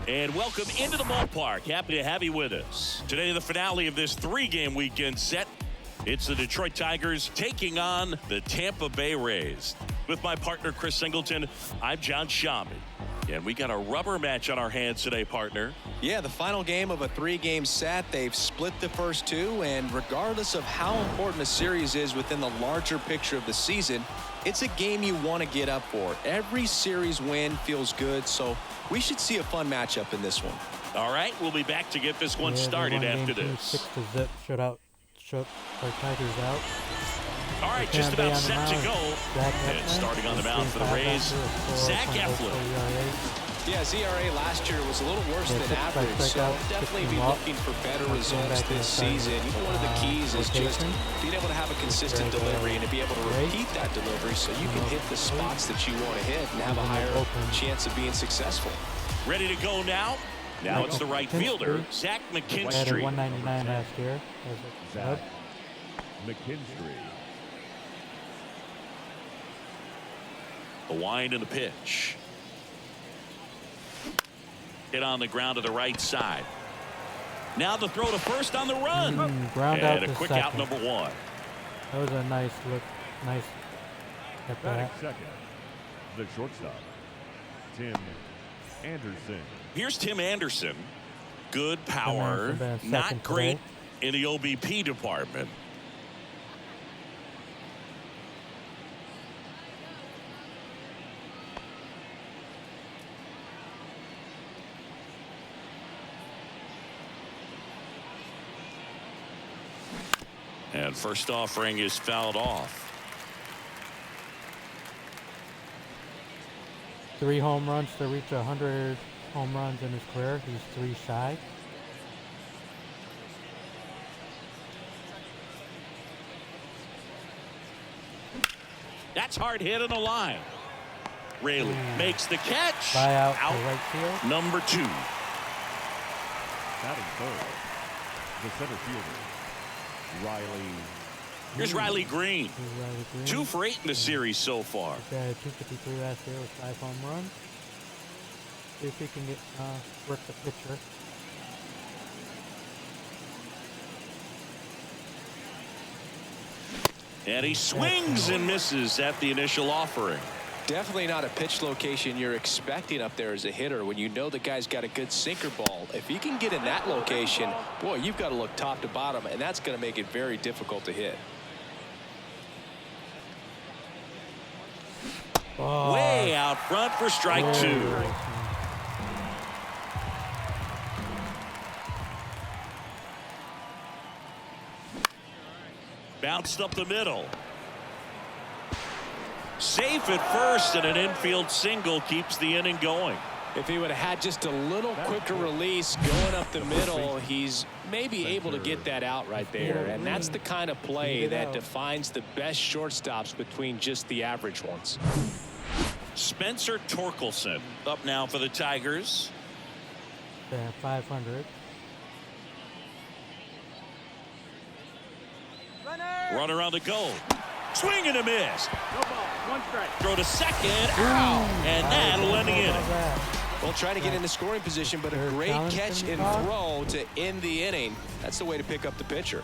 And welcome into the ballpark. Happy to have you with us. Today, the finale of this three-game weekend set. It's the Detroit Tigers taking on the Tampa Bay Rays. With my partner, Chris Singleton, I'm John Shambi. And we got a rubber match on our hands today, partner. Yeah, the final game of a three-game set. They've split the first two, and regardless of how important a series is within the larger picture of the season, it's a game you want to get up for. Every series win feels good, so we should see a fun matchup in this one. All right, we'll be back to get this one started after this. 6-0 shut our Tigers out. All right, just about set to go. And starting on the mound for the Rays, Zach Eflin. Yeah, his ERA last year was a little worse than average, so definitely be looking for better results this season. You know, one of the keys is just being able to have a consistent delivery and to be able to repeat that delivery so you can hit the spots that you want to hit and have a higher chance of being successful. Ready to go now? Now it's the right fielder, Zach McKinstry. 199 last year. Zach McKinstry. The wind and the pitch. Hit on the ground to the right side. Now the throw to first on the run. Ground and out a to quick second. out number one. That was a nice look. Nice at Batting that. second, the shortstop, Tim Anderson. Here's Tim Anderson. Good power. Tim Anderson Not great today. in the OBP department. And first offering is fouled off. 3 home runs to reach 100 home runs in his career. He's 3 shy. That's hard hit on the line. Rayleigh makes the catch. Fly out Out to right field. number 2. Batting third, the center fielder, Riley. Here's Riley Green. Here's Riley Green. 2 for 8 in the series so far. He had 253 last year with 5 home runs. See if he can get work the pitcher. And he swings and misses at the initial offering. Definitely not a pitch location you're expecting up there as a hitter when you know the guy's got a good sinker ball. If he can get in that location, boy, you've got to look top to bottom, and that's going to make it very difficult to hit. Oh, Way out front for strike 2. Bounced up the middle. Safe at first, and an infield single keeps the inning going. If he would have had just a little quicker release going up the middle, he's maybe able to get that out right there. And that's the kind of play that defines the best shortstops between just the average ones. Spencer Torkelson up now for the Tigers. 500. Runner on the go. Swing and a miss. No ball, 1 strike. Throw to second. Ow! And that'll end the inning. Well, trying to get into scoring position, but a great catch and throw to end the inning. That's the way to pick up the pitcher.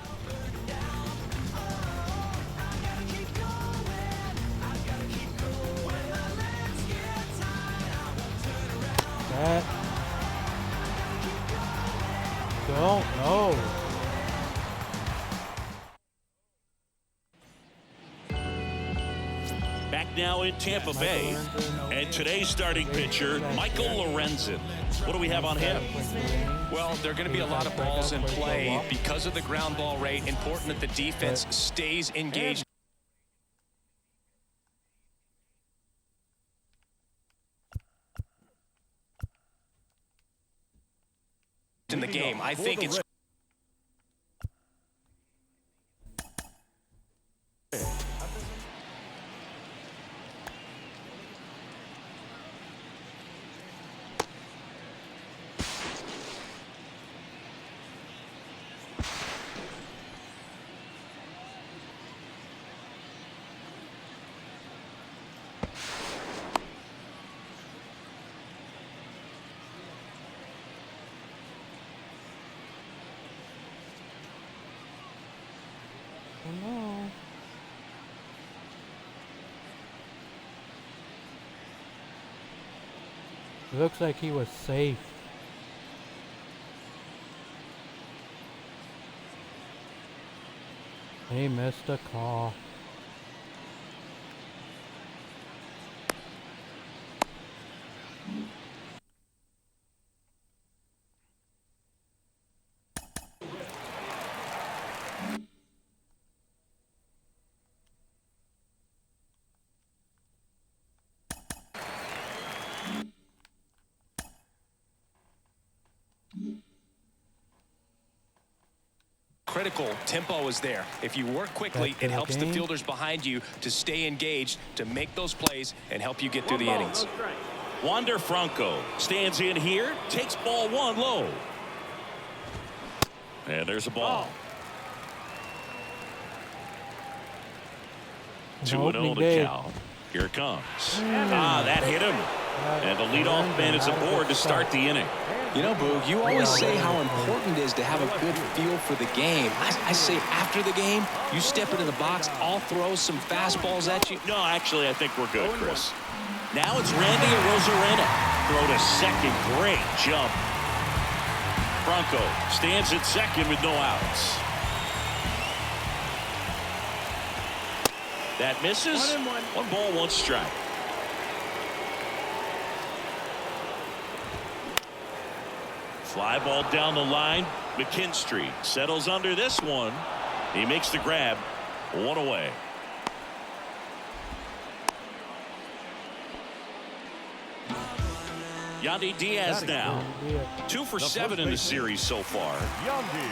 Don't know. Back now in Tampa Bay. And today's starting pitcher, Michael Lorenzen. What do we have on him? Well, there are going to be a lot of balls in play because of the ground ball rate. Important that the defense stays engaged in the game. I think it's It looks like he was safe. He missed a call. Critical tempo is there. If you work quickly, it helps the fielders behind you to stay engaged, to make those plays, and help you get through the innings. Wander Franco stands in here, takes ball 1 low. And there's a ball. 2-0 the count. Here it comes. That hit him. And the leadoff man is aboard to start the inning. You know, Boog, you always say how important it is to have a good feel for the game. I say after the game, you step into the box, I'll throw some fastballs at you. No, actually, I think we're good, Chris. Now it's Randy Arozarena. Throw to second. Great jump. Franco stands at second with no outs. That misses. 1 ball, 1 strike. Fly ball down the line. McKinstry settles under this one. He makes the grab. 1 away. Yandy Diaz now. 2 for 7 in the series so far. Yandy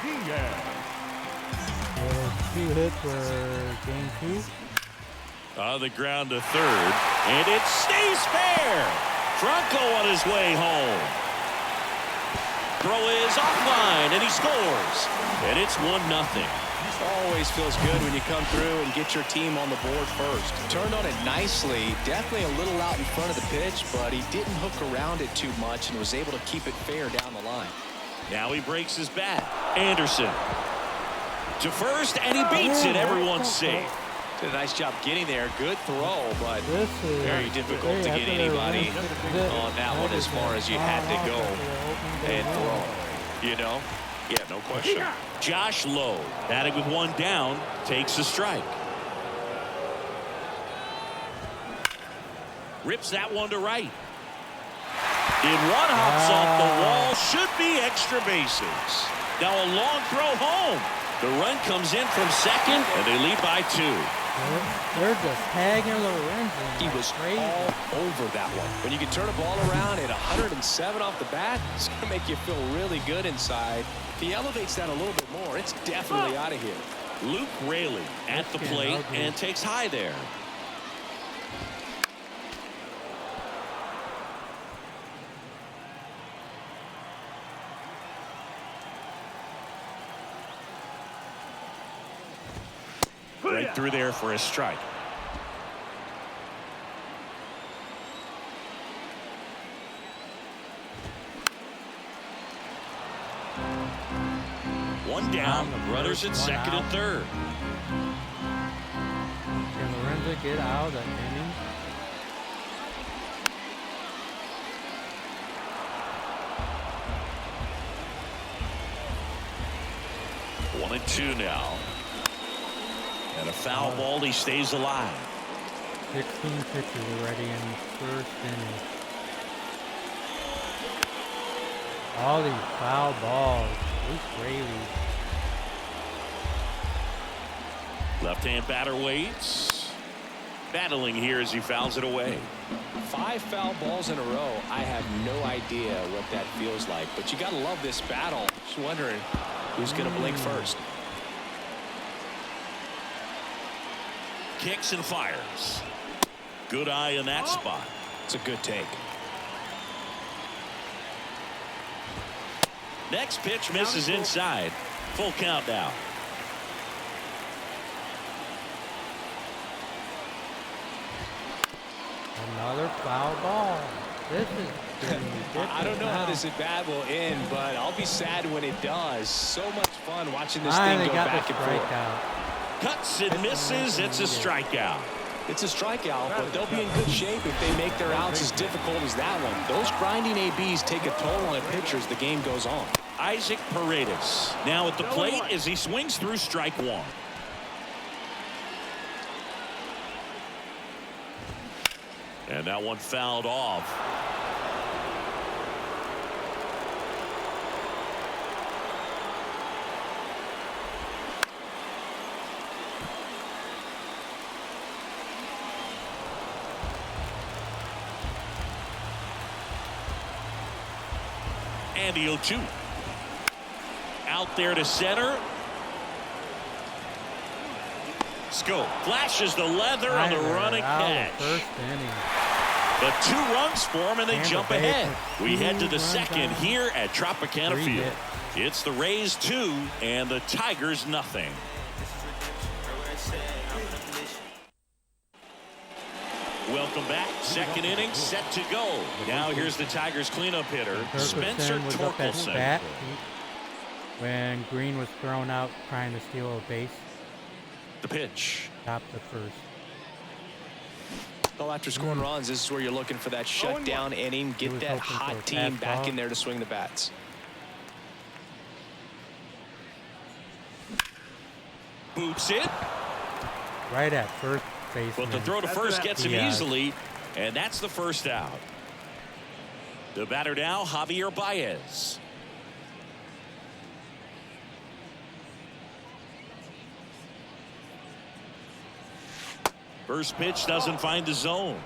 Diaz. 2 hits for game 2. On the ground to third. And it stays fair. Franco on his way home. Throw is offline, and he scores. And it's 1-0. Always feels good when you come through and get your team on the board first. Turned on it nicely. Definitely a little out in front of the pitch, but he didn't hook around it too much and was able to keep it fair down the line. Now he breaks his bat. Anderson to first, and he beats it. Everyone's safe. Did a nice job getting there. Good throw, but very difficult to get anybody on that one as far as you had to go and throw. You know? Yeah, no question. Josh Lowe, batting with 1 down, takes a strike. Rips that one to right. In 1 hops off the wall, should be extra bases. Now a long throw home. The run comes in from second, and they lead by 2. They're just tagging Lorenzen. He was all over that one. When you can turn a ball around at 107 off the bat, it's going to make you feel really good inside. If he elevates that a little bit more, it's definitely out of here. Luke Raley at the plate and takes high there. Right through there for a strike. One down, runners at second and third. Can Lorenzen get out of that inning? One and 2 now. And a foul ball, he stays alive. 16 pitches already in the first inning. All these foul balls. Luke Raley. Left-hand batter waits. Battling here as he fouls it away. 5 foul balls in a row. I have no idea what that feels like, but you got to love this battle. Just wondering who's going to blink first. Kicks and fires. Good eye in that spot. It's a good take. Next pitch misses inside. Full count now. Another foul ball. This is I don't know how this at bat will end, but I'll be sad when it does. So much fun watching this thing go back and forth. Cuts and misses. It's a strikeout. It's a strikeout, but they'll be in good shape if they make their outs as difficult as that one. Those grinding ABs take a toll on a pitcher as the game goes on. Isaac Paredes now at the plate as he swings through strike one. And that one fouled off. And the 0-2. Out there to center. Scope flashes the leather on the running catch. First inning. But 2 runs for him, and they jump ahead. We head to the second here at Tropicana Field. It's the Rays 2 and the Tigers nothing. Welcome back. Second inning set to go. Now here's the Tigers cleanup hitter, Spencer Torkelson. When Green was thrown out trying to steal a base. The pitch. Top the first. Well, after scoring runs, this is where you're looking for that shutdown inning. Get that hot team back in there to swing the bats. Boots it. Right at first base. But the throw to first gets him easily, and that's the first out. The batter now, Javier Baez. First pitch doesn't find the zone.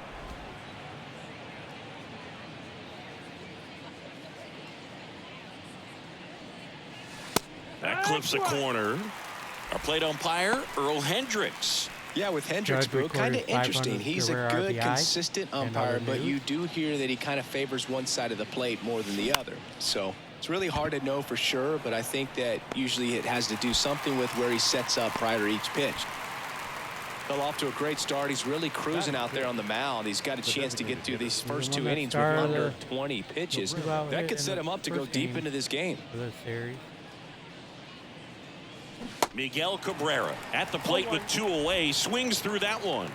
That clips a corner. Our plate umpire, Earl Hendricks. Yeah, with Hendricks, bro, kind of interesting. He's a good, consistent umpire, but you do hear that he kind of favors one side of the plate more than the other. So it's really hard to know for sure, but I think that usually it has to do something with where he sets up prior to each pitch. Fell off to a great start. He's really cruising out there on the mound. He's got a chance to get through these first 2 innings with under 20 pitches. That could set him up to go deep into this game. For this series. Miguel Cabrera at the plate with 2 away, swings through that one.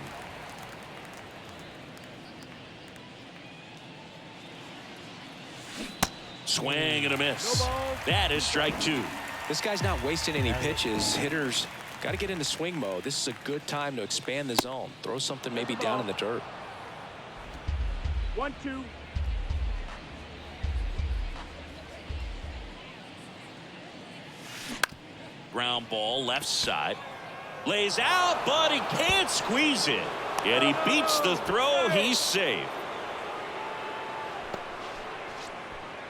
Swing and a miss. That is strike 2. This guy's not wasting any pitches. Hitters got to get into swing mode. This is a good time to expand the zone. Throw something maybe down in the dirt. 1-2. Ground ball left side. Lays out, but he can't squeeze it. Yet he beats the throw. He's safe.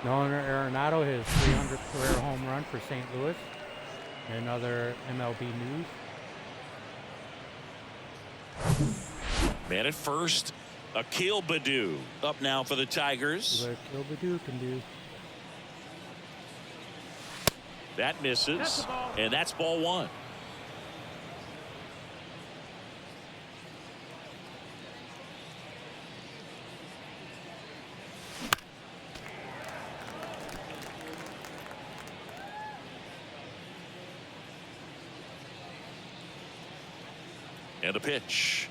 Nolan Arenado, his 300th career home run for St. Louis. Another MLB news. Man at first, Akil Baddoo up now for the Tigers. What Akil Baddoo can do. That misses, and that's ball 1. And a pitch.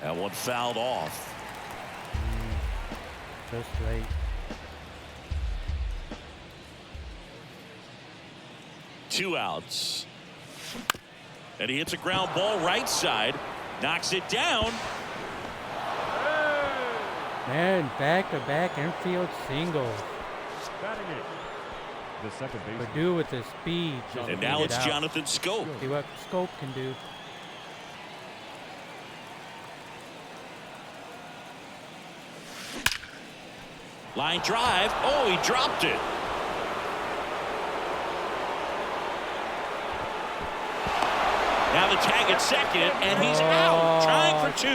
That one fouled off. Just right. Two outs. And he hits a ground ball right side. Knocks it down. Man, back-to-back infield singles. The second baseman. Baddoo with his speed. And now it's Jonathan Scope. See what Scope can do. Line drive. Oh, he dropped it. Now the tag at second, and he's out, trying for 2.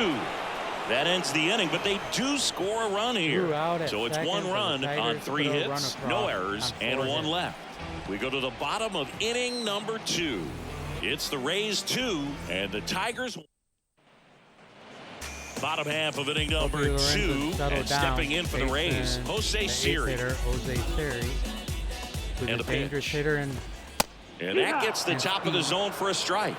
That ends the inning, but they do score a run here. So it's 1 run on 3 hits, no errors, and 1 left. We go to the bottom of inning number 2. It's the Rays 2 and the Tigers. Bottom half of inning number 2, and stepping in for the Rays, Jose Siri. Jose Siri, who's and a dangerous hitter. And that gets the top of the zone for a strike.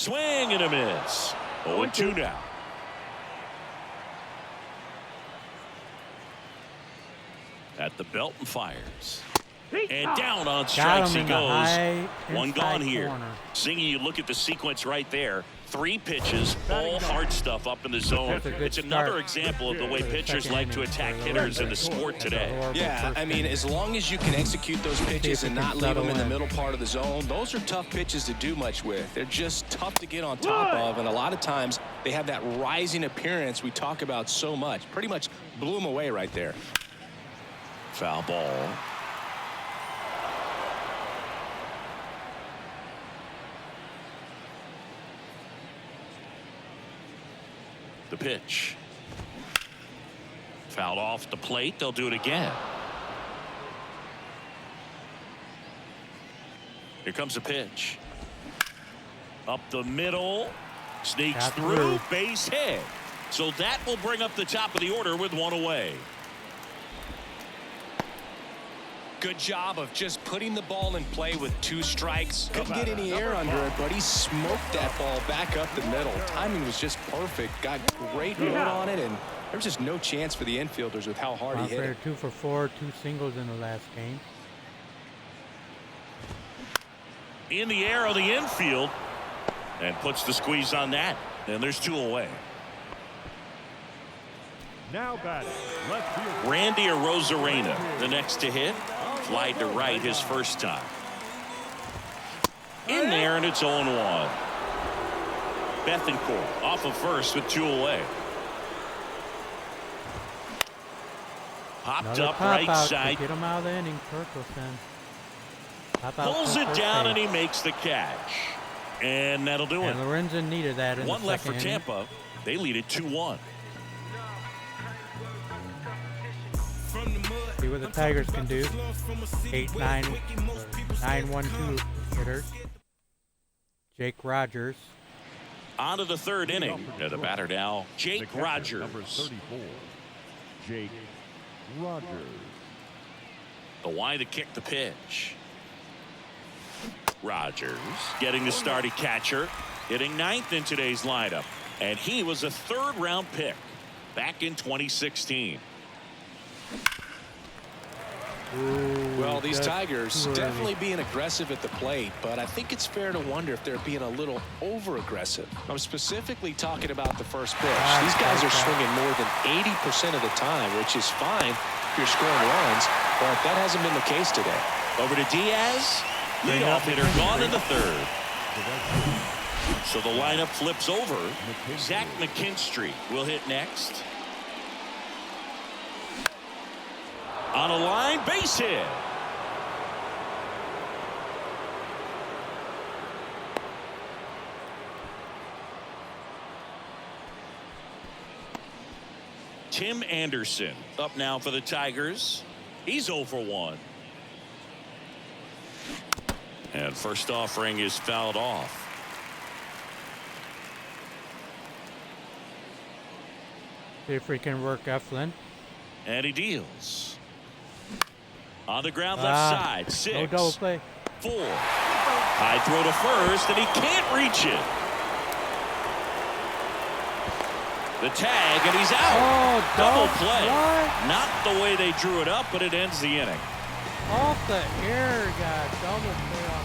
Swing and a miss. 0-2 now. At the belt and fires. And down on strikes he goes. One gone here. Singy, you look at the sequence right there. 3 pitches, all hard stuff up in the zone. It's another example of the way pitchers like to attack hitters in the sport today. Yeah, I mean, as long as you can execute those pitches and not leave them in the middle part of the zone, those are tough pitches to do much with. They're just tough to get on top of, and a lot of times they have that rising appearance we talk about so much. Pretty much blew him away right there. Foul ball. The pitch. Fouled off the plate. They'll do it again. Here comes the pitch. Up the middle. Sneaks through. Base hit. So that will bring up the top of the order with 1 away. Good job of just putting the ball in play with 2 strikes. Couldn't get any air under it, but he smoked that ball back up the middle. Timing was just perfect. Got great load on it, and there was just no chance for the infielders with how hard he hit it. 2 for 4, 2 singles in the last game. In the air on the infield, and puts the squeeze on that. And there's 2 away. Now batting, left field. Randy Arozarena, the next to hit. Fly to right his first time. In there, and it's 0-1. Bethencourt off of first with 2 away. Popped up right side. Get him out of the inning, Kirkleson. Pulls it down, and he makes the catch. And that'll do it. And Lorenzen needed that in the second One left for inning. Tampa. They lead it 2-1. See what the Tigers can do. 8-9, 9-1-2 hitters. Jake Rogers. On to the 3rd inning. And the batter now, Jake Rogers. Number 34, Jake Rogers. The wide to kick the pitch. Rogers getting the start at catcher. Hitting 9th in today's lineup. And he was a 3rd-round pick back in 2016. Well, these Tigers definitely being aggressive at the plate, but I think it's fair to wonder if they're being a little over-aggressive. I'm specifically talking about the first pitch. These guys are swinging more than 80% of the time, which is fine if you're scoring runs, but that hasn't been the case today. Over to Diaz. Leadoff hitter gone in the 3rd. So the lineup flips over. Zach McKinstry will hit next. On a line, base hit. Tim Anderson up now for the Tigers. He's 0 for 1. And first offering is fouled off. See if we can work Eflin. And he deals. On the ground left side. 6. No double play. 4. High throw to first, and he can't reach it. The tag, and he's out. Oh, double play. What? Not the way they drew it up, but it ends the inning. Off the air, got double play on.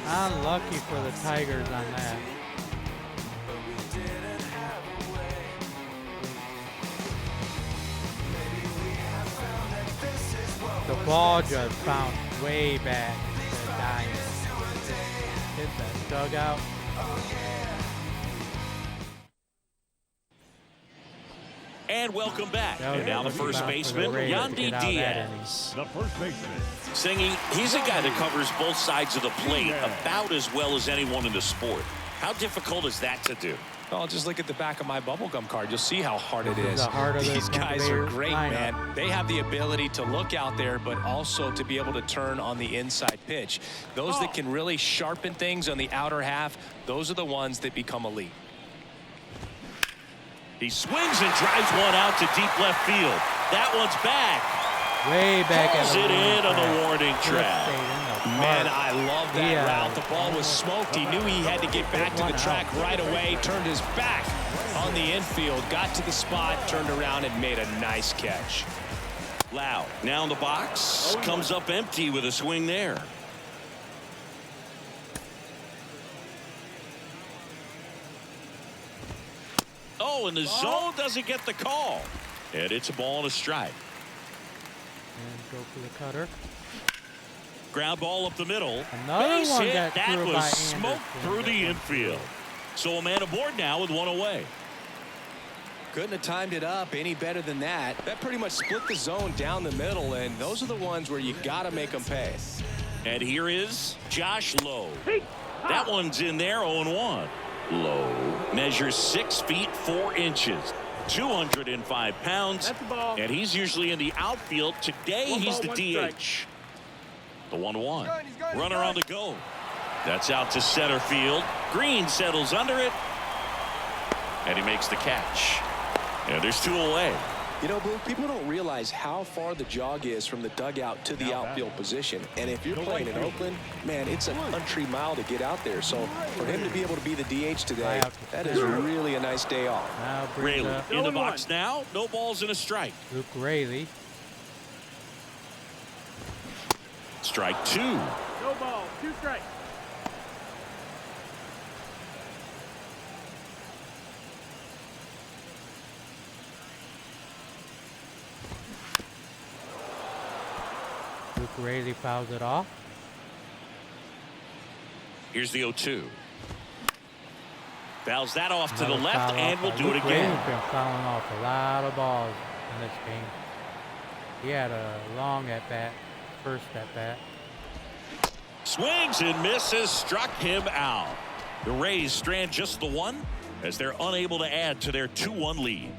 Wow. Unlucky for the Tigers on that. The ball just bounced way back to the diamond. Hit that dugout. And welcome back. And now the first baseman, Yandy Diaz. The first baseman. Singy, he's a guy that covers both sides of the plate about as well as anyone in the sport. How difficult is that to do? Well, just look at the back of my bubblegum card. You'll see how hard it is. These guys are great, man. They have the ability to look out there, but also to be able to turn on the inside pitch. Those that can really sharpen things on the outer half, those are the ones that become elite. He swings and drives one out to deep left field. That one's back. Way back Pulls it in on the warning track. Man, I love that route. The ball was smoked. He knew he had to get back to the track right away. Turned his back on the infield. Got to the spot. Turned around and made a nice catch. Loud. Now in the box. Comes up empty with a swing there. Oh, and the zone doesn't get the call. And it's a ball and a strike. And go for the cutter. Ground ball up the middle. Another Base one hit. That threw was by smoked Anderson. through the infield. So a man aboard now with one away. Couldn't have timed it up any better than that. That pretty much split the zone down the middle, and those are the ones where you got to make them pay. And here is Josh Lowe. That one's in there, 0-1. Lowe measures 6 feet 4 inches. 205 pounds. And he's usually in the outfield. Today he's the DH. The 1-1. Runner on the go. That's out to center field. Green settles under it. And he makes the catch. And there's 2 away. You know, Blue, people don't realize how far the jog is from the dugout to the outfield position. And if you're playing in Oakland, man, it's a country mile to get out there. So for him to be able to be the DH today, that is really a nice day off. Rayleigh in the box now. No balls and a strike. Luke Rayleigh. Strike 2. No ball, 2 strikes. Luke Rayleigh fouls it off. Here's the 0-2. Fouls that off to the Another left, foul and off we'll by do it Luke again. Rayleigh's been fouling off a lot of balls in this game. He had a long at bat, first at bat. Swings and misses, struck him out. The Rays strand just the 1 as they're unable to add to their 2-1 lead.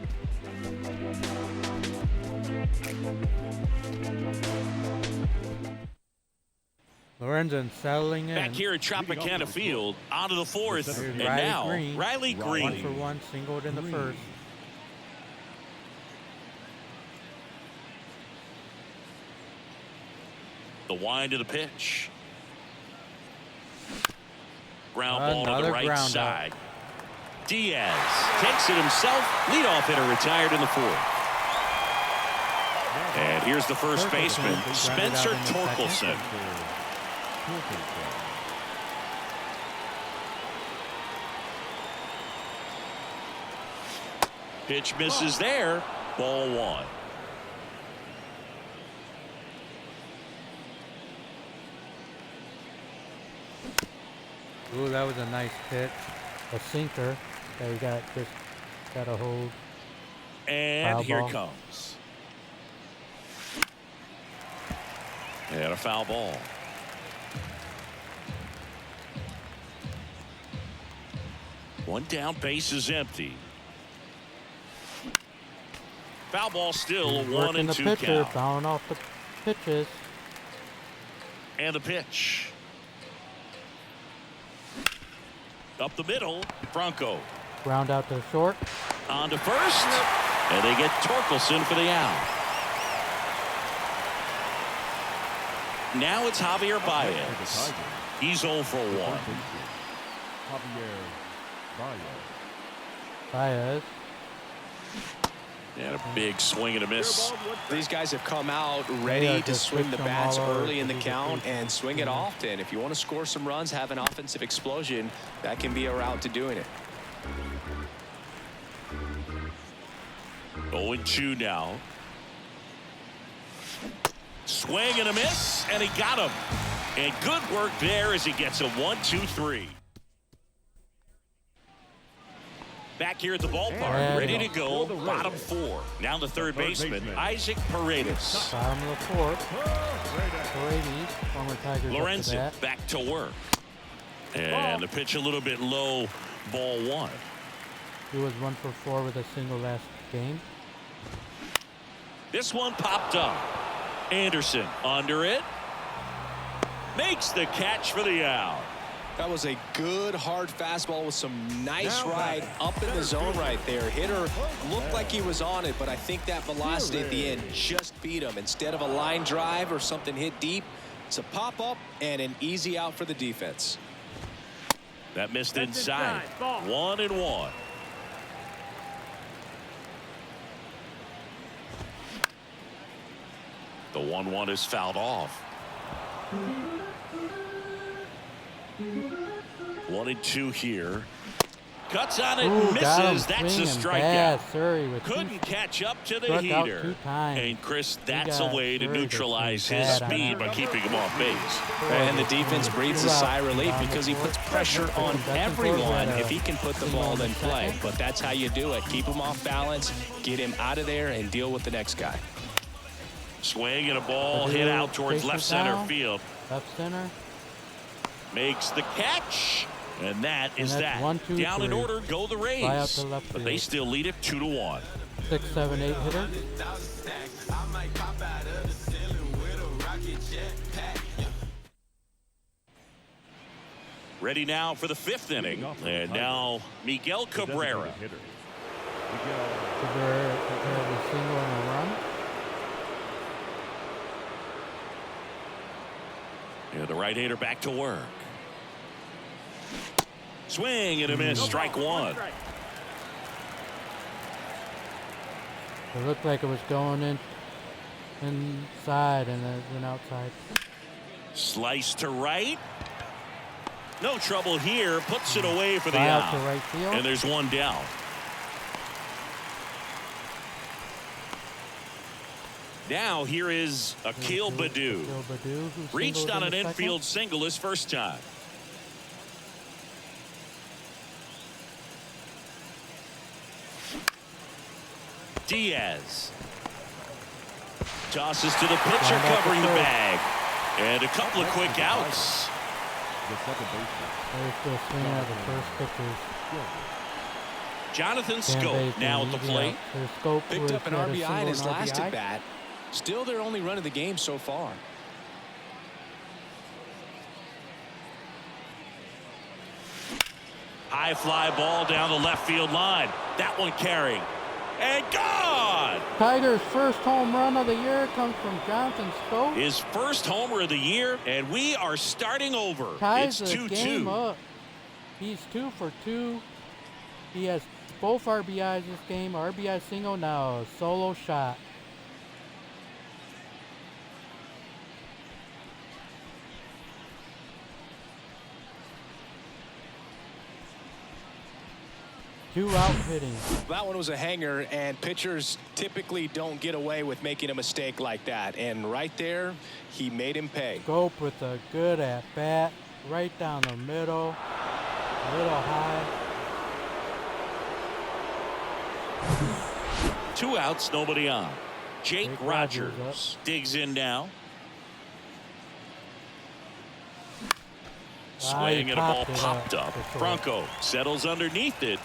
Lorenzen settling in. Back here at Tropicana Field, out of the 4th, Here's and Riley now Green. Riley Green. 1-for-1, singled in the first. The wind of the pitch. Ground ball to the right side. Diaz takes it himself. Leadoff hitter retired in the 4th. And here's the first baseman, Spencer Torkelson. Pitch misses there. Ball 1. Ooh, that was a nice pitch. A sinker that he just got a hold. And Foul here ball. it comes. And a foul ball. One down, base is empty. Foul ball still, a 1-2 pitcher, count. fouling off the pitches. And the pitch. Up the middle, Franco. Ground out to short. On to first. And they get Torkelson for the out. Now it's Javier Baez. He's 0 for 1. Baez. And a big swing and a miss. These guys have come out ready to swing the bats early in the count and swing it often. If you want to score some runs, have an offensive explosion, that can be a route to doing it. 0-2 now. Swing and a miss, and he got him. And good work there as he gets a 1-2-3. Back here at the ballpark, ready to go, bottom 4. Now the third baseman, Isaac Paredes. Bottom of the 4th. Paredes, former Tigers. Lorenzen back to work. And the pitch a little bit low, ball 1. He was 1 for 4 with a single last game. This one popped up. Anderson under it. Makes the catch for the out. That was a good, hard fastball with some nice ride up in the zone right there. Hitter looked like he was on it, but I think that velocity at the end just beat him. Instead of a line drive or something hit deep, it's a pop-up and an easy out for the defense. That missed inside. 1-1. The 1-1 is fouled off. 1-2 here. Cuts on it, Ooh, misses. That's a strikeout. Couldn't catch up to the heater. And Chris, that's a way to neutralize his speed by keeping him off base. And the defense breathes a sigh of relief because he puts pressure on everyone if he can put the ball in play. But that's how you do it. Keep him off balance, get him out of there, and deal with the next guy. Swing and a ball hit out towards left center field. Left center. Makes the catch. And that is that. 1, 2, Down 3. in order go the Rays. To left but they still lead it 2-1. 6, 7, 8 hitter. Ready now for the 5th inning. And now Miguel Cabrera. Cabrera prepared a single and a run. Yeah, the right-hander back to work. Swing and a miss. Strike 1. It looked like it was going inside and then outside. Slice to right. No trouble here. Puts it away for the Fly out. out to right field. And there's one down. Now here is Akil Baddoo. Reached on an infield single his first time. Diaz tosses to the pitcher covering the bag. And a couple of quick outs. They're still swinging at the first pitches. Jonathan Scope now at the plate. Picked up an RBI in his last at bat. Still their only run of the game so far. High fly ball down the left field line. That one carrying. And gone! Tigers' first home run of the year comes from Jonathan Scope. His first homer of the year, and we are starting over. Ties it's 2-2. the game up. He's 2 for 2. He has both RBIs this game. RBI single, now a solo shot. Two out hitting. That one was a hanger, and pitchers typically don't get away with making a mistake like that. And right there, he made him pay. Scope with a good at bat, right down the middle, a little high. 2 outs, nobody on. Jake Rogers digs in now. Swing and a ball popped up. Franco settles underneath it.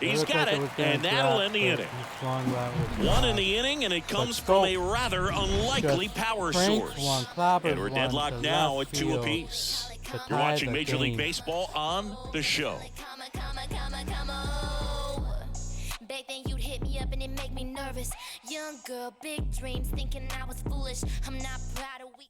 He's got it, and that'll end the inning. 1 in the inning, and it comes from a rather unlikely power source. And we're deadlocked now at 2 apiece. You're watching Major League Baseball on The Show. Back then you'd hit me up and it make me nervous. Young girl, big dreams, thinking I was foolish. I'm not proud of we.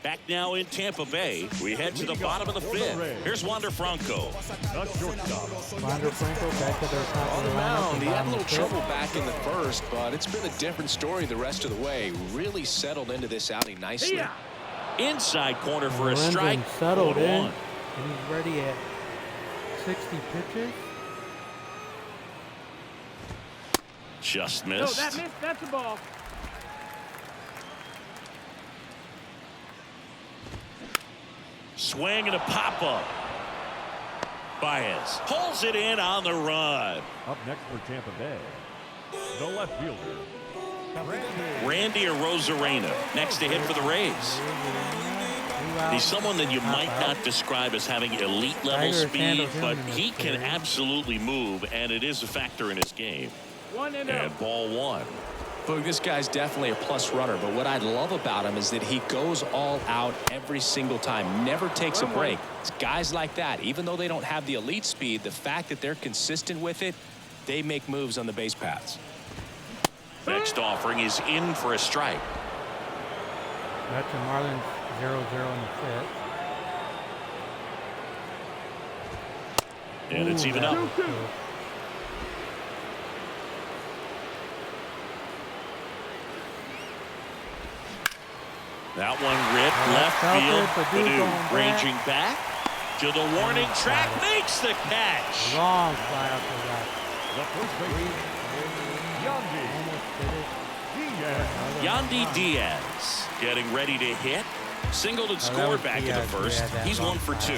Back now in Tampa Bay, we head to the bottom of the 5th. Here's Wander Franco. Wander Franco back to their top on the mound. He had a little trouble back in the first, but it's been a different story the rest of the way. Really settled into this outing nicely. Inside corner for a strike. Settled in, and he's ready at 60 pitches. Just missed. No, that missed. That's a ball. Swing and a pop-up. Baez pulls it in on the run. Up next for Tampa Bay, the left fielder, Randy Arozarena next to hit for the Rays. He's someone that you might not describe as having elite level speed, but he can absolutely move, and it is a factor in his game. And ball 1. Look, this guy's definitely a plus runner, but what I love about him is that he goes all out every single time, never takes a break. It's guys like that, even though they don't have the elite speed, the fact that they're consistent with it, they make moves on the base paths. Next offering is in for a strike. That's the Marlins 0-0 in the fifth. And it's even up. That one ripped left field. Padu ranging back to the warning track, makes the catch. Long fly out to left. The first baseman, Yandy Diaz getting ready to hit. Singled and scored back in the first. He's 1 for 2.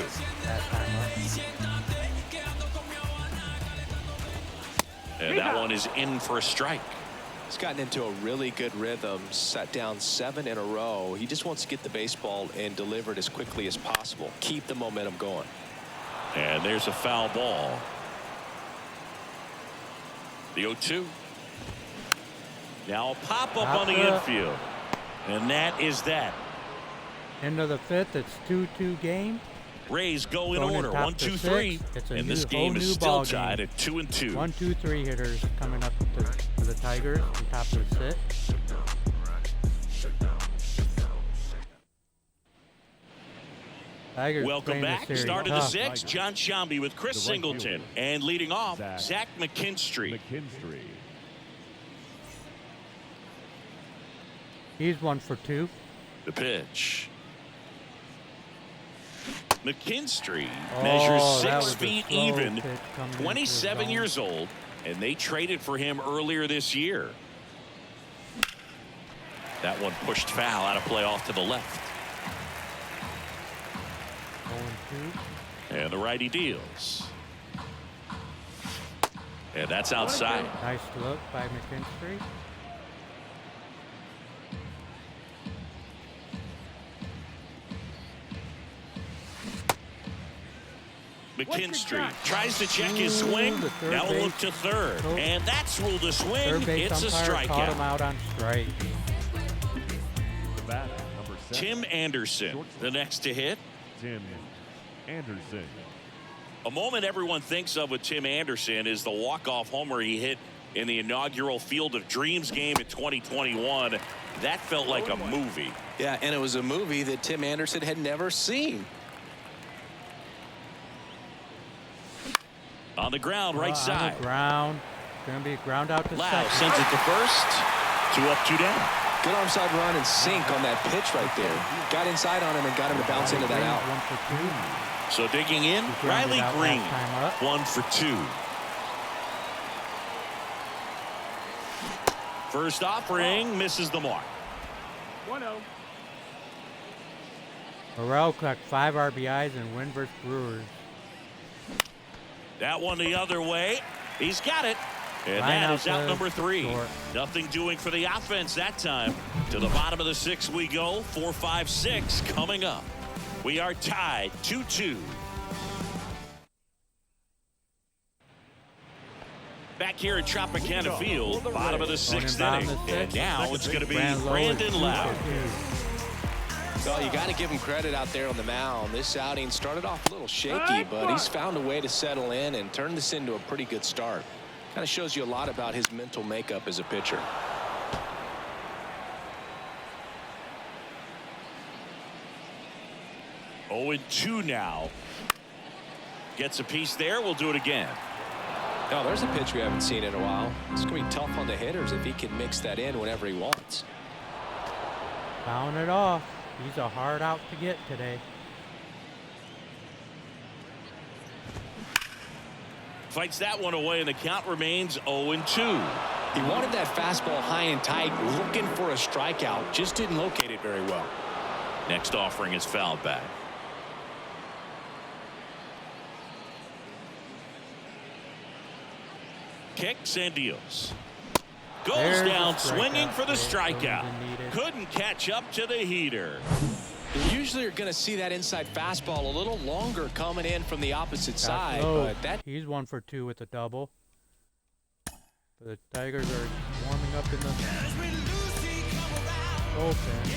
And that one is in for a strike. He's gotten into a really good rhythm, set down 7 in a row. He just wants to get the baseball and deliver it as quickly as possible. Keep the momentum going. And there's a foul ball. The 0-2. Now a pop-up on the infield. And that is that. End of the fifth, it's 2-2 game. Rays go in order, 1, 2, 3. And this game is still tied at 2-2. 1, 2, 3 hitters coming up to the Tigers on top of the sixth. Tigers welcome back. Start of the sixth. John Shambi with Chris Singleton. And leading off, Zach McKinstry. He's 1 for 2. The pitch. McKinstry measures 6 feet even, 27 years old, and they traded for him earlier this year. That one pushed foul out of play off to the left. 0-2. And the righty deals. And that's outside. Nice look by McKinstry. McKinstry tries to check his swing. Now we'll look to third. And that's ruled a swing. It's a strikeout. Caught him out on strike. Tim Anderson, the next to hit. Tim Anderson. A moment everyone thinks of with Tim Anderson is the walk-off homer he hit in the inaugural Field of Dreams game in 2021. That felt like a movie. Yeah, and it was a movie that Tim Anderson had never seen. On the ground, right side. On the ground. Going to be a ground out to Lau second. sends it to first. 2 up, 2 down. Good onside run and sink on that pitch right there. Got inside on him and got him to bounce into that out. 1 for 2. So digging in, Riley Green, 1 for 2. First offering misses the mark. 1-0. Morel clocked 5 RBIs and win versus Brewers. That one the other way. He's got it. And that is out number 3. Short. Nothing doing for the offense that time. To the bottom of the 6th we go. 4, 5, 6 coming up. We are tied 2-2. Back here at Tropicana Field, bottom of the 6th inning. And now it's going to be Brandon Lau. Well, you got to give him credit out there on the mound. This outing started off a little shaky, but he's found a way to settle in and turn this into a pretty good start. Kind of shows you a lot about his mental makeup as a pitcher. Oh, 2 now. Gets a piece there. We'll do it again. Oh, there's a pitch we haven't seen in a while. It's going to be tough on the hitters if he can mix that in whenever he wants. Fouling it off. He's a hard out to get today. Fights that one away, and the count remains 0-2. He wanted that fastball high and tight, looking for a strikeout. Just didn't locate it very well. Next offering is fouled back. Kicks and deals. Goes There's down swinging for the strikeout. Couldn't catch up to the heater. You usually are going to see that inside fastball a little longer coming in from the opposite side. But that he's 1 for 2 with a double. The Tigers are warming up in the bullpen.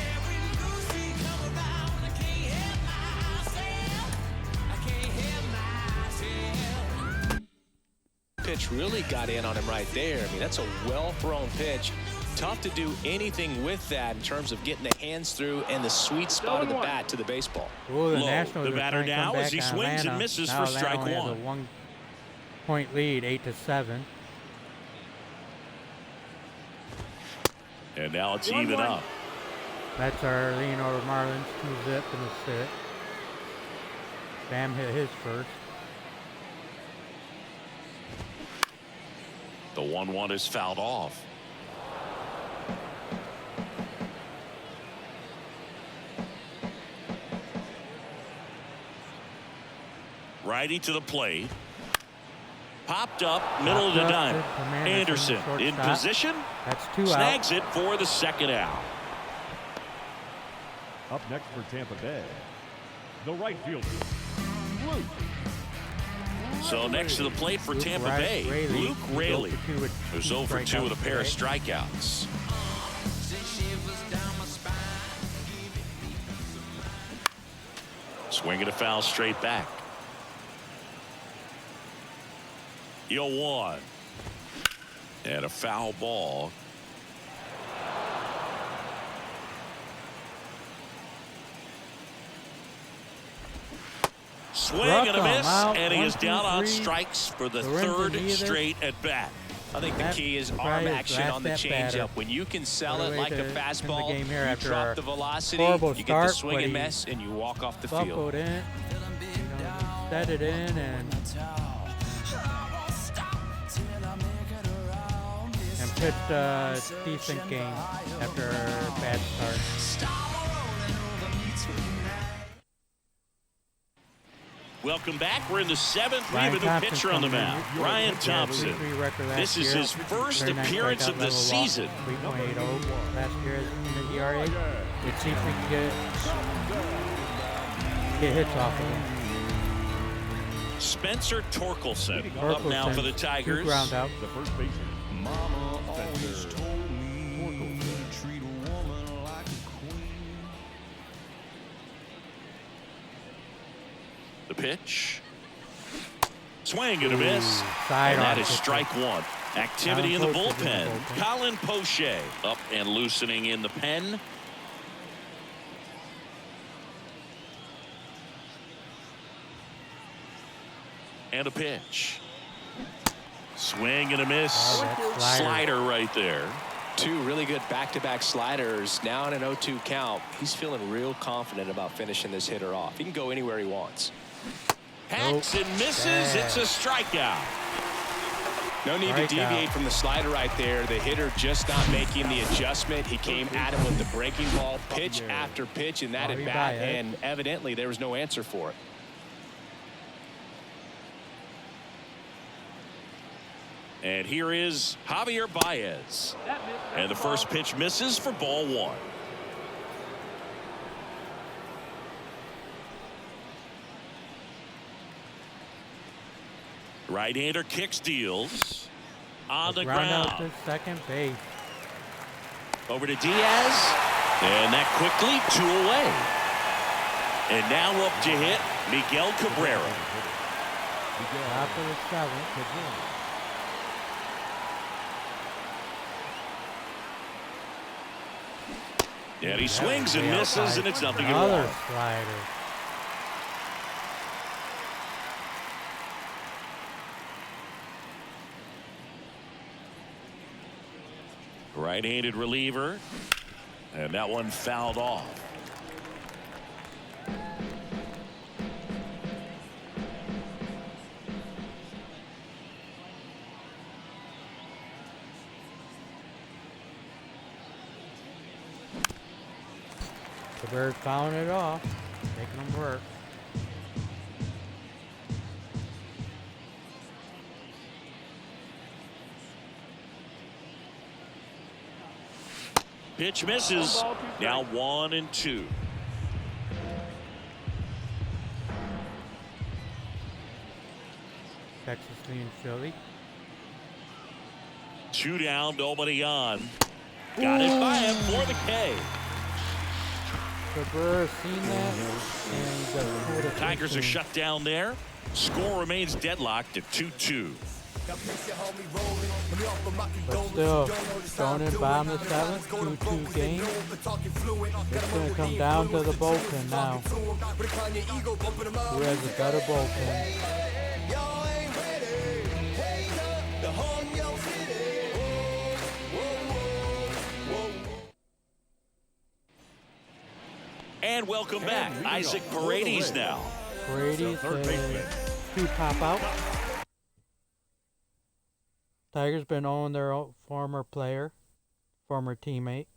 Pitch really got in on him right there. I mean, that's a well-thrown pitch. Tough to do anything with that in terms of getting the hands through and the sweet spot of the bat to the baseball. Ooh, the Low. Nationals The are batter trying to come now back as he on swings and Atlanta. misses Now for strike Atlanta has one. a 1-point lead, 8-7. And now it's even up. That's our Leonardo Marlins, 2-zip and a sit. Bam hit his first. The 1-1 is fouled off. Righty to the plate. Popped up, middle of the diamond. Anderson in position. That's 2 out. Snags it for the second out. Up next for Tampa Bay, the right fielder, Luke. So next to the plate for Tampa Bay, Luke Raley, who's 0 for 2 with a pair of strikeouts. Swinging a foul straight back. 0-1. And a foul ball. Swing and a miss, and he is down on strikes for the third straight at bat. I think the key is arm action on the changeup. When you can sell it like a fastball, you drop the velocity, you get the swing and miss, and you walk off the field. In, set it in, and pitched a decent game after a bad start. Welcome back. We're in the 7th. We have a new pitcher on the mound, Ryan Thompson. This is his first appearance of the season. 3.80 last year in the ERA. Let's see if we can get hits off of him. Spencer Torkelson up now for the Tigers. 2 ground out. The first baseman, Mama always told me to treat a woman like a queen. The pitch. Swing and a miss. And that is strike one. Activity in the bullpen. Colin Poche up and loosening in the pen. And a pitch. Swing and a miss. Slider right there. 2 really good back-to-back sliders. Now in an 0-2 count. He's feeling real confident about finishing this hitter off. He can go anywhere he wants. Hacks and misses. It's a strikeout. No need to deviate from the slider right there. The hitter just not making the adjustment. He came at him with the breaking ball, pitch after pitch in that at bat, and evidently there was no answer for it. And here is Javier Baez. And the first pitch misses for ball 1. Right-hander kicks, deals on the ground. Out to second base. Over to Diaz, and that quickly 2 away. And now up to hit Miguel Cabrera. Top of the 7th. And he swings and misses, and it's nothing at all. Another slider. Right-handed reliever, and that one fouled off. The Bird fouling it off, making them work. Pitch misses. Now 1-2. Texas leading Philly. 2 down, nobody on. Got it by him for the K. Cabrera seen that, and he just pulled it. Tigers are shut down there. Score remains deadlocked at 2-2. But still, going in bottom of the 7th, 2-2 game. It's going to come down to the bullpen now. Who has a better bullpen? And welcome back. Isaac Paredes now. Paredes, 2 pop out. Tigers been owning their former player, former teammate.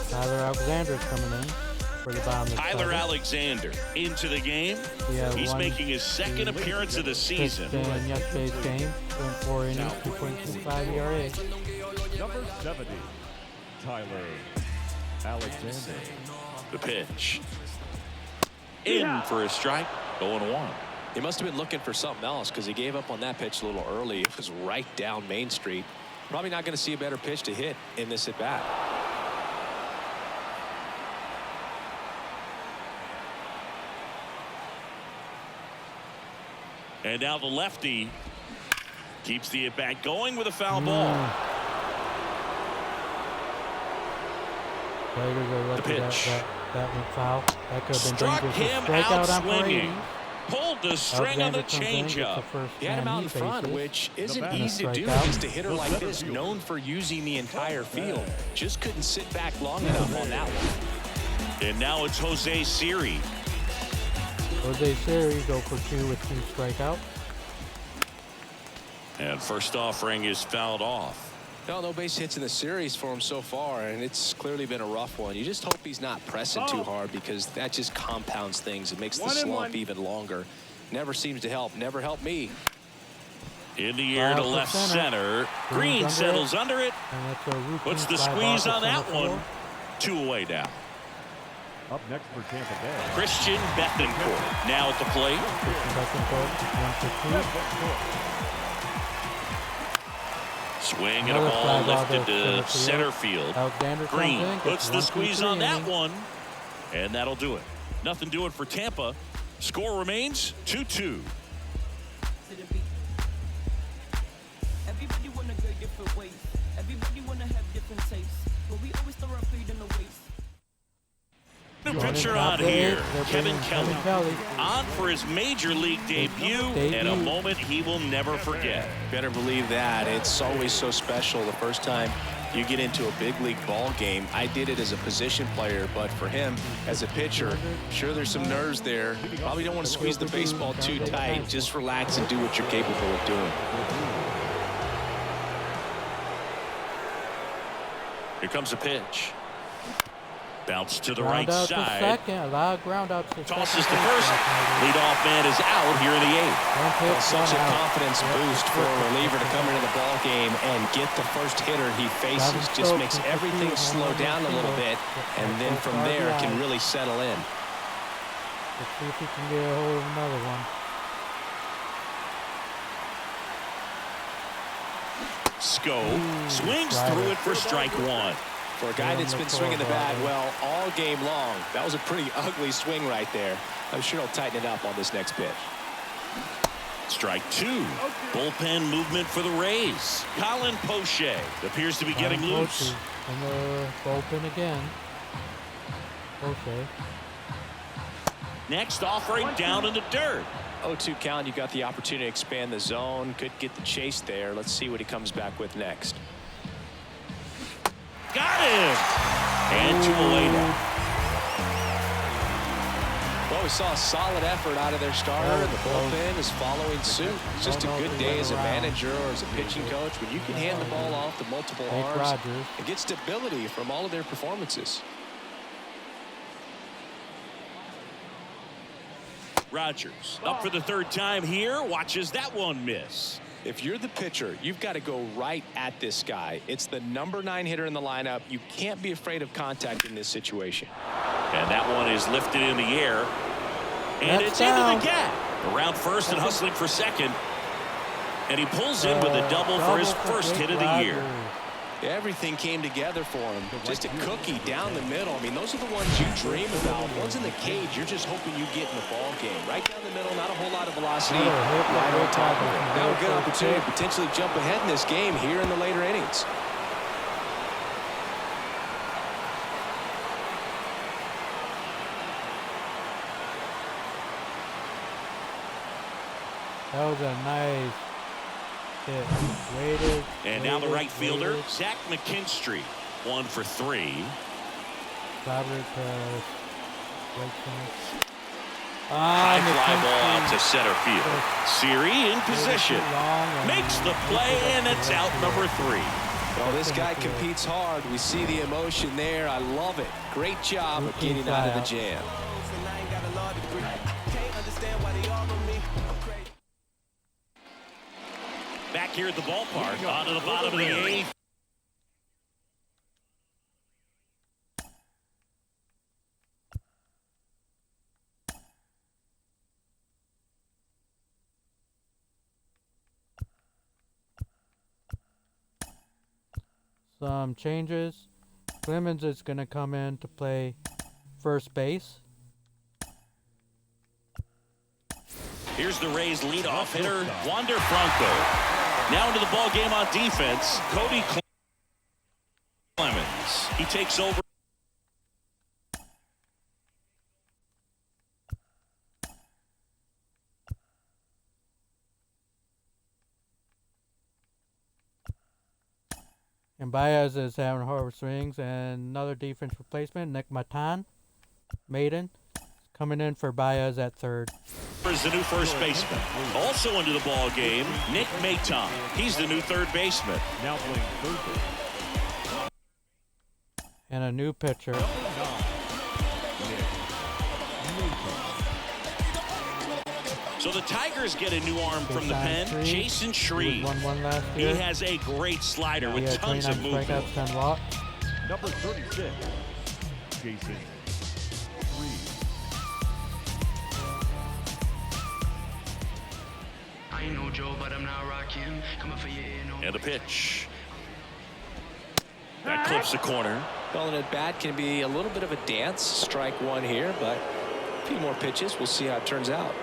Tyler Alexander's coming in for the bottom of the Tyler 7th. Alexander into the game. He's making his second appearance of the season. In yesterday's game, went 4 innings, 2.25 ERA. Number 70, Tyler Alexander. The pitch. In for a strike. 0-1. He must have been looking for something else because he gave up on that pitch a little early. It was right down Main Street. Probably not going to see a better pitch to hit in this at bat. And now the lefty keeps the at bat going with a foul ball. The pitch. That went foul. That could have been Struck dangerous. him Strikeout out on swinging. Paredes. Pulled the string on the changeup. He had him out in front, which isn't easy to do against a hitter like this, known for using the entire field. Just couldn't sit back long enough on that one. And now it's Jose Siri. Jose Siri go for 2 with 2 strikeouts. And first offering is fouled off. No base hits in the series for him so far, and it's clearly been a rough one. You just hope he's not pressing too hard because that just compounds things. It makes the slump even longer. Never seems to help. Never helped me. In the air to left center. Green settles under it. Puts the squeeze on that one. 2 away now. Up next for Tampa Bay, Christian Bethencourt now at the plate. Swing and a ball lifted to center field. Green puts the squeeze on that one, and that'll do it. Nothing doing for Tampa. Score remains 2-2. Everybody wanna go different ways. Everybody wanna have different tastes, but we always throw our food in the waste. New pitcher on here, Kevin Kelly, on for his major league debut, and a moment he will never forget. Better believe that. It's always so special the first time you get into a big league ball game. I did it as a position player, but for him as a pitcher, sure there's some nerves there. Probably don't want to squeeze the baseball too tight. Just relax and do what you're capable of doing. Here comes a pitch. Bounce to the Ground right out side. To second. A lot of ground outs to Tosses second. to first. Leadoff man is out here in the 8th. Such a confidence boost for a reliever to come into the ball game and get the first hitter he faces. Just makes everything slow down a little bit, and then from there can really settle in. Let's see if he can get a hold of another one. Swings through it for strike 1. For a guy that's been swinging the bat well all game long, that was a pretty ugly swing right there. I'm sure he'll tighten it up on this next pitch. Strike 2. Bullpen movement for the Rays. Colin Poche appears to be getting loose. In the bullpen again. Poche. Next offering down in the dirt. 0-2 count. You got the opportunity to expand the zone. Could get the chase there. Let's see what he comes back with next. Got him! And 2 away now. Well, we saw a solid effort out of their starter, and the bullpen is following suit. It's just a good day as a manager or as a pitching coach when you can hand the ball off to multiple arms and get stability from all of their performances. Rogers up for the 3rd time here. Watches that one miss. If you're the pitcher, you've got to go right at this guy. It's the number 9 hitter in the lineup. You can't be afraid of contact in this situation. And that one is lifted in the air. And That's it's down. into the gap. Around first and hustling for second. And he pulls in with a double for his first hit of the year. Everything came together for him. Just a cookie down the middle. I mean, those are the ones you dream about. Ones in the cage, you're just hoping you get in the ball game. Right down the middle, not a whole lot of velocity. Right on top of it. Now a good opportunity to potentially jump ahead in this game here in the later innings. That was a nice hit. Waited. And now the right fielder, Zach McKinstry, 1 for 3. Robert, High fly ball out to center field. Siri in position. Makes the play, and it's out number 3. Well, this guy competes hard. We see the emotion there. I love it. Great job of getting out of the jam. Back here at the ballpark, on to the bottom of the 8th. Some changes. Clemens is going to come in to play first base. Here's the Rays' leadoff hitter, Wander Franco. Now into the ball game on defense, Cody Clemens. He takes over. And Baez is having horrible swings. And another defense replacement, Nick Maiden, coming in for Baez at third. Is the new first baseman. Also into the ball game, Nick Maton. He's the new third baseman. Now playing third base. And a new pitcher. So the Tigers get a new arm from the pen, Jason Shreve. He has a great slider with tons of movement. Number 36, Jason Shreve. I ain't no Joe, but I'm not rocking. Coming for your ear, no. And a pitch. That clips the corner. Well, an at-bat can be a little bit of a dance. Strike one here, but a few more pitches. We'll see how it turns out.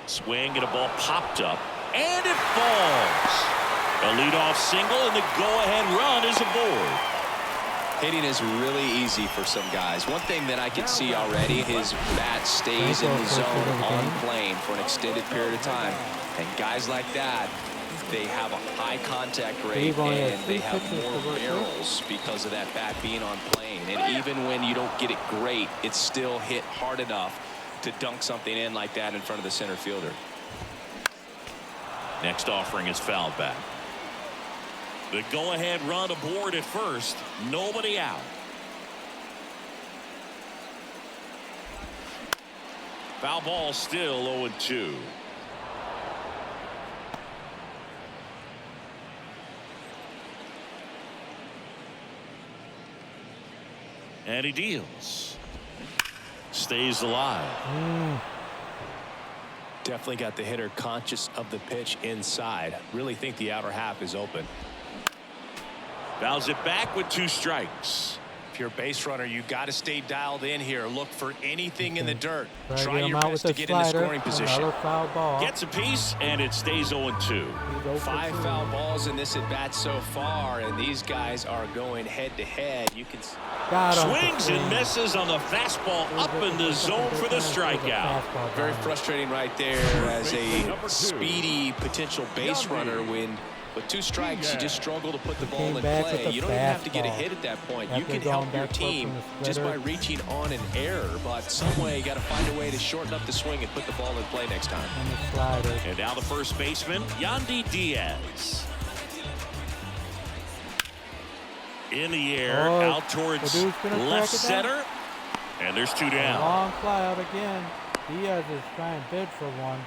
Swing and a ball popped up. And it falls. A leadoff single and the go-ahead run is aboard. Hitting is really easy for some guys. One thing that I can see already, his bat stays in the zone on plane for an extended period of time. And guys like that, they have a high contact rate and they have more barrels because of that bat being on plane. And even when you don't get it great, it's still hit hard enough to dunk something in like that in front of the center fielder. Next offering is fouled back. The go-ahead run aboard at first. Nobody out. Foul ball still 0-2. And he deals. Stays alive. Definitely got the hitter conscious of the pitch inside. Really think the outer half is open. Fouls it back with 2 strikes. If you're a base runner, you got to stay dialed in here. Look for anything in the dirt. Try your your best to get in the scoring position. Foul ball. Gets a piece, and it stays 0-2. 5 foul balls in this at-bat so far, and these guys are going head-to-head. You can swings and misses on the fastball up in the zone for the strikeout. Very frustrating right there as a speedy potential base runner when with 2 strikes, you just struggle to put the ball in play. You don't even have to get a hit at that point. You can help your team just by reaching on an error, but some way you got to find a way to shorten up the swing and put the ball in play next time. And now the first baseman, Yandy Diaz. In the air, out towards left center, and there's 2 down. Long fly out again. Diaz is trying to bid for one,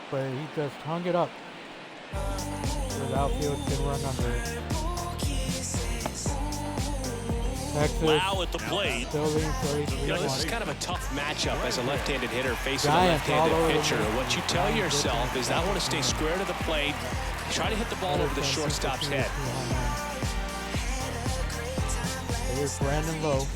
but he just hung it up. The outfield can run under it. Texas. Lau at the plate. Still leading 33-1. This is kind of a tough matchup as a left-handed hitter facing Giants a all over left-handed the pitcher. place. What you tell yourself is I want to stay square to the plate, try to hit the ball over the shortstop's head. Here's Brandon Lowe.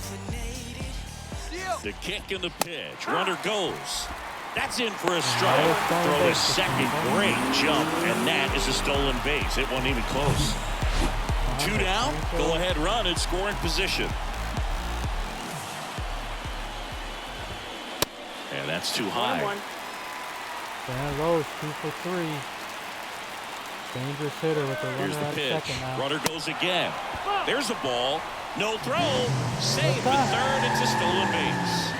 The kick and the pitch. Runner goes. That's in for a strike. Throw his second. Great jump. And that is a stolen base. It wasn't even close. 2 down. Go ahead run in scoring position. And that's too high. Brandon Lowe's 2 for 3. Dangerous hitter with the Here's runner the at pitch. second now. Runner goes again. There's the ball. No throw. Save at third. It's a stolen base.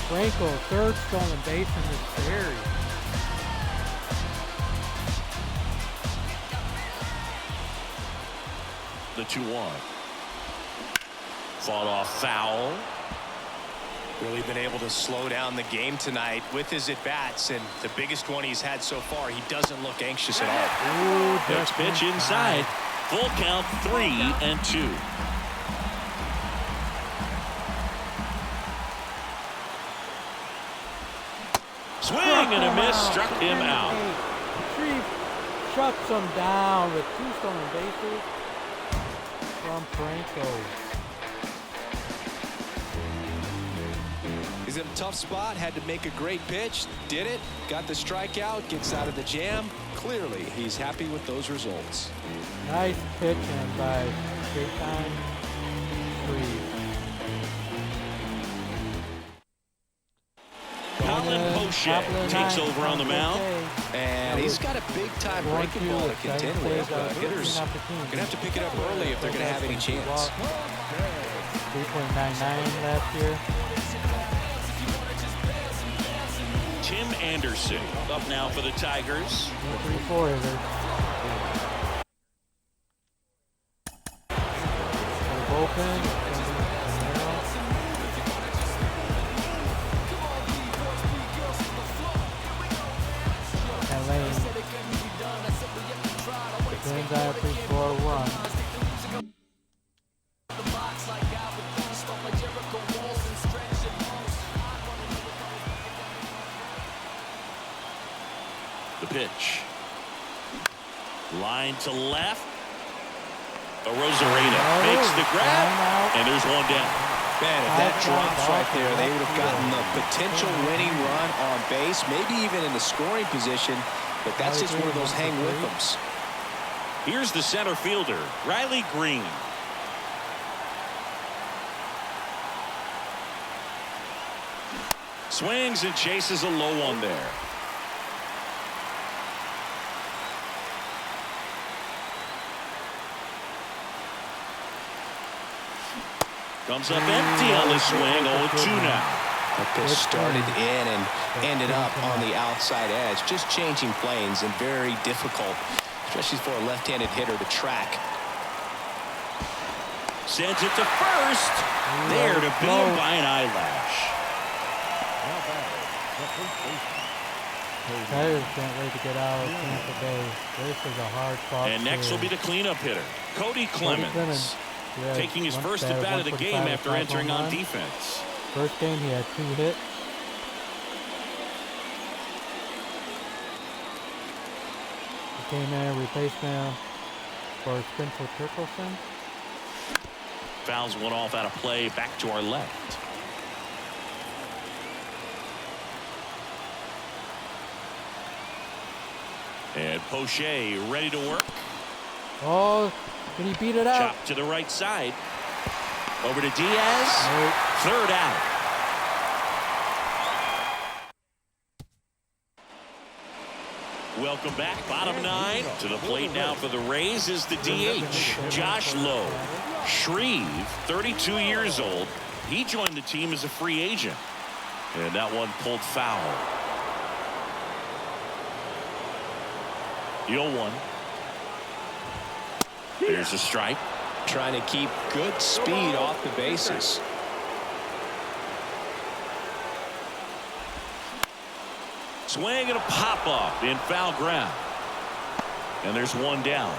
Franco, third stolen base in this series. The 2-1. Fought off foul. Really been able to slow down the game tonight with his at-bats, and the biggest one he's had so far, he doesn't look anxious at all. Ooh, Next pitch inside. Full count, 3-2. Swing and a miss, struck him out. Chief shuts him down with 2 stolen bases from Franco. He's in a tough spot, had to make a great pitch, did it, got the strikeout, gets out of the jam. Clearly, he's happy with those results. Nice pitching by Shaitan Shreve. Colin Poche takes over on the mound. And he's got a big-time breaking ball to contend with. Hitters are going to have to pick it up early if they're going to have any chance. 3.99 last year. Tim Anderson up now for the Tigers. 3-4 hitter. For the bullpen. And Lane. Depends on if we score a run. The pitch. Line to left. Rosarena makes the grab, and there's one down. Man, if that drops right there, they would have gotten the potential winning run on base, maybe even in the scoring position, but that's just one of those hang with them's. Here's the center fielder, Riley Green. Swings and chases a low one there. Comes up empty on the swing. 0-2 now. That pitch started in and ended up on the outside edge. Just changing planes and very difficult, especially for a left-handed hitter to track. Sends it to first. There to beat him by an eyelash. Tigers can't wait to get out of Tampa Bay. This is a hard fought. And next will be the cleanup hitter, Cody Clemens. Taking his first at bat of the game after entering on defense. First game he had 2 hits. He came in replacement for Spencer Turkelson. Fouls one off out of play, back to our left. And Poche ready to work. Oh, did he beat it out? Chop to the right side. Over to Diaz. Nope. Third out. Welcome back. Bottom 9 to the plate now for the Rays is the DH, Josh Lowe. Shreve, 32 years old. He joined the team as a free agent. And that one pulled foul. The 0-1. There's a strike. Trying to keep good speed off the bases. Swing and a pop off in foul ground. And there's one down.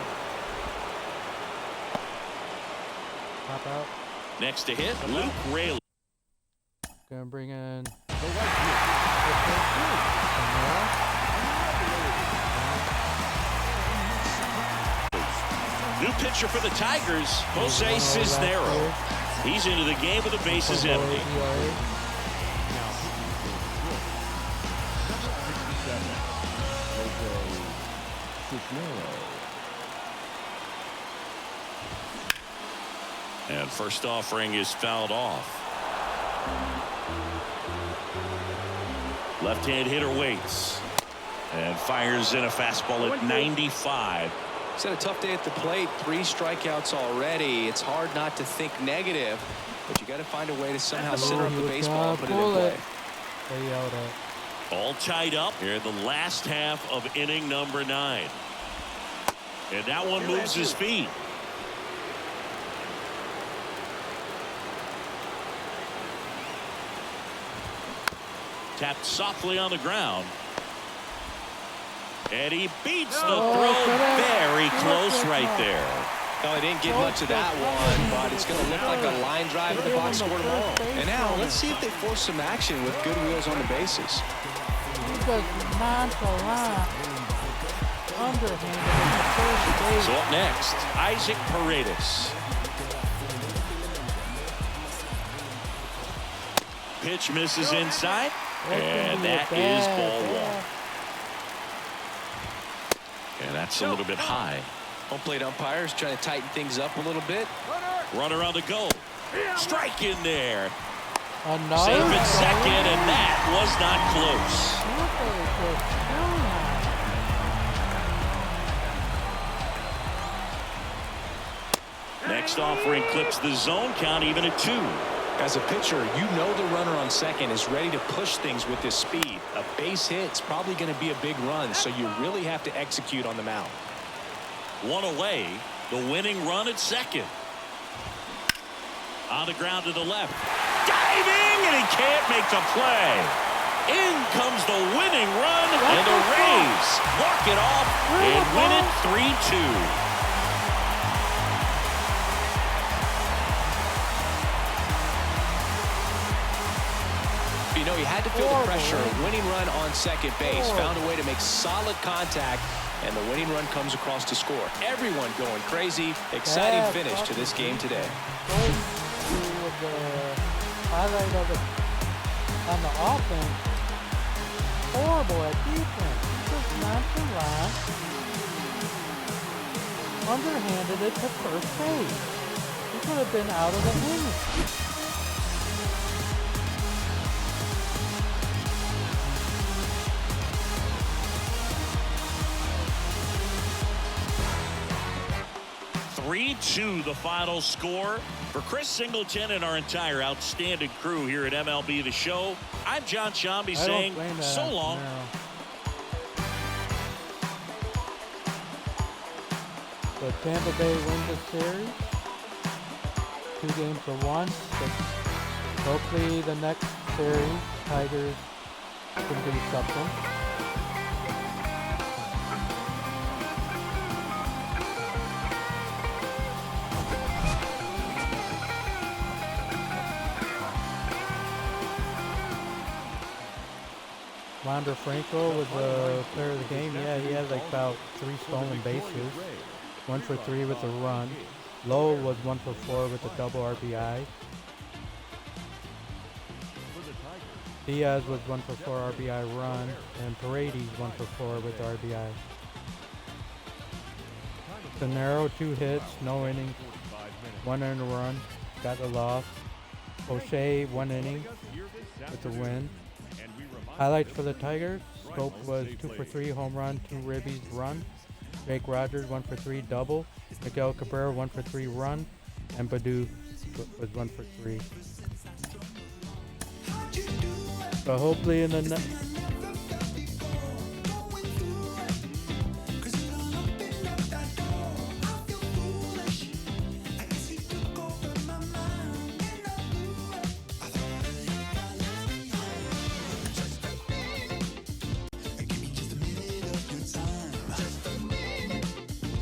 Pop out. Next to hit, Luke Rayleigh. Gonna bring in. New pitcher for the Tigers, Jose Cisneros. He's into the game with the bases empty. And first offering is fouled off. Left-hand hitter waits and fires in a fastball at 95. He's had a tough day at the plate. 3 strikeouts already. It's hard not to think negative, but you got to find a way to somehow center up the baseball and put it in play. All tied up here in the last half of inning number 9. And that one moves his feet. Tapped softly on the ground. And he beats the throw very close right there. No, he didn't get much of that one, but it's going to look like a line drive in the box score tomorrow. And now let's see if they force some action with good wheels on the bases. So up next, Isaac Paredes. Pitch misses inside, and that is ball 1. And that's a little bit high. Home plate umpires trying to tighten things up a little bit. Runner on the go. Strike in there. Another Safe at second, and that was not close. Next offering clips the zone count even at 2. As a pitcher, you know the runner on second is ready to push things with his speed. A base hit's probably going to be a big run, so you really have to execute on the mound. 1 away, the winning run at second. On the ground to the left. Diving, and he can't make the play. In comes the winning run, and the Rays walk it off and win it 3-2. You know, he had to feel the pressure. Winning run on second base. Found a way to make solid contact, and the winning run comes across to score. Everyone going crazy. Exciting finish to this game today. The highlight of it on the offense. Horrible at defense. Just nonchalant. Underhanded it to first base. He could have been out of the inning. 3-2 the final score. For Chris Singleton and our entire outstanding crew here at MLB The Show, I'm John Shambi saying so long. No. So Tampa Bay wins the series. 2-1. But hopefully the next series, Tigers can do something. Wander Franco was the player of the game. Yeah, he had like about 3 stolen bases. 1 for 3 with a run. Lowe was 1 for 4 with a double RBI. Diaz was 1 for 4 RBI run. And Paredes 1 for 4 with RBI. Cisneros 2 hits, no innings. 1 earned run, got a loss. O'Shea 1 inning with a win. Highlights for the Tigers. Scope was 2 for 3 home run, 2 ribbies run. Jake Rogers 1 for 3 double. Miguel Cabrera 1 for 3 run. And Badu was 1 for 3. So hopefully in the